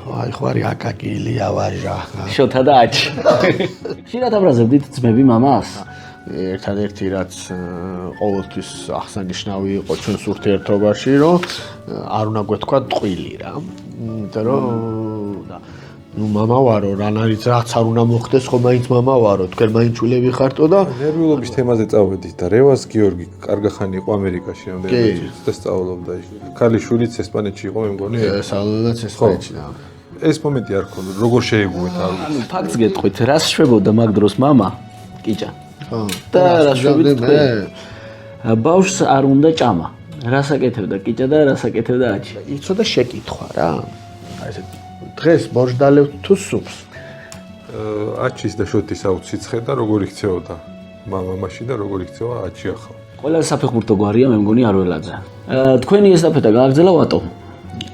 აი ხوارი აკაკილი ავაჟა. შოთა და აჩი. ხშირად აბრაზებდით ძმები მამას? ერთადერთი რაც ყოველთვის აღსანიშნავი იყო ჩვენს ურთიერთობაში, რომ არ უნდა გვეთქვა ტყვილი რა. იმიტომ რომ ნუ მამა ვარო, რაც არ უნდა მოხდეს, ხო მაინც მამა ვარო, თქვენ მაინც ჩულები ხართო და ნერვიულობის თემაზე წავედით და რევას გიორგი კარგახანი იყო ამერიკაში, რამდენიმე წუთს სწავლობდა. ქალიშვილიც ესპანეთში იყო, მე მგონი. სწავლობდაც ესპანეთში და ეს მომენტი არ ქონდა, როგორ შეიგუეთ არ ანუ ფაქტს გეტყვით, რას შვებოდა მაგ დროს მამა? კიჭა. ხო. და რა შვებით თქვენ? ბავშვს არ უნდა ჭამა. რას აკეთებდა კიჭა და რას აკეთებდა აჩი? იცოდა შეკითხვა რა. აი ესე დღეს ბორჯდალევთ თუ სუპს? აჩის და შოთის აუციცხე და როგორ იქცეოდა მამაში და როგორ იქცევა აჩი ახლა. ყველა საფეხბურთო გვარია მე მგონი არველაძე. თქვენი ესტაფეტა გააგრძელა ვატომ?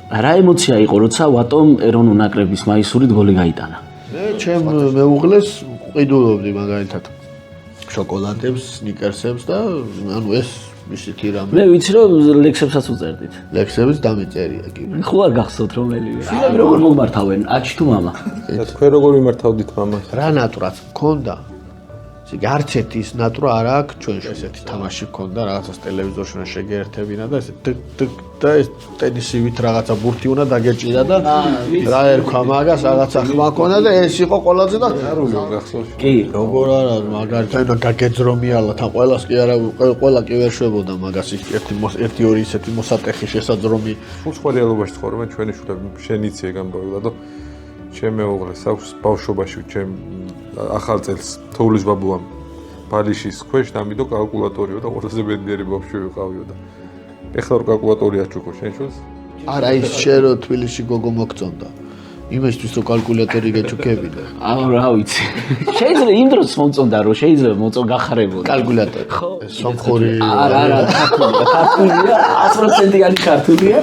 რა ემოცია იყო, როცა ვატომ ეროვნულ ნაკრების მაისურით გოლი გაიტანა? მე ჩემ მეუღლეს ყიდულობდი მაგალითად შოკოლადებს, სნიკერსებს და ანუ ეს ისეთი რამე. მე ვიცი რომ ლექსებსაც უწერდით. ლექსებიც დამეწერია კი. ხო არ გახსოვთ რომელია. ფილმი როგორ მომართავენ, აჩი თუ მამა? და თქვენ როგორ იმართავდით მამას? რა ნატურაც მქონდა? არც ერთი ის ნატურა არ აქვს ჩვენში. ესეთი თამაში მქონდა, რაღაცას ტელევიზორში უნდა შეგეერთებინა და ესე ტკ ტკ და ეს ტენისივით რაღაცა ბურთი უნდა დაგეჭირა და რა ერქვა მაგას, რაღაცა ხმა მქონდა და ეს იყო ყველაზე და გახსოვს? კი, როგორ არა მაგალითად უნდა გაგეძრომიალა თან ყველას კი არა ყველა კი ვერ შვებოდა მაგას ერთი ორი ისეთი მოსატეხი შესაძრომი სხვა რეალობაში ცხოვრობენ ჩვენი შვილები შენიც ეგამბავლა და ჩემ მეუღლეს აქვს ბავშვობაში ჩემ ახალ წელს თოვლის ბაბუამ ბალიშის ქვეშ დამიდო კალკულატორიო და ყველაზე ბედნიერი ბავშვი ვიყავიო და ეხლა რო კალკულატორი აჩუქო შენ შულს არა ის შენ რო თბილისში გოგო მოგწონდა იმისთვის რომ კალკულატორი გეჩუქებინა რა ვიცი შეიძლება იმ დროს მომწონდა რომ შეიძლება მოწონ გახარებოდა კალკულატორი ხო სომხური არა ქართულია 100%-იანი ქართულია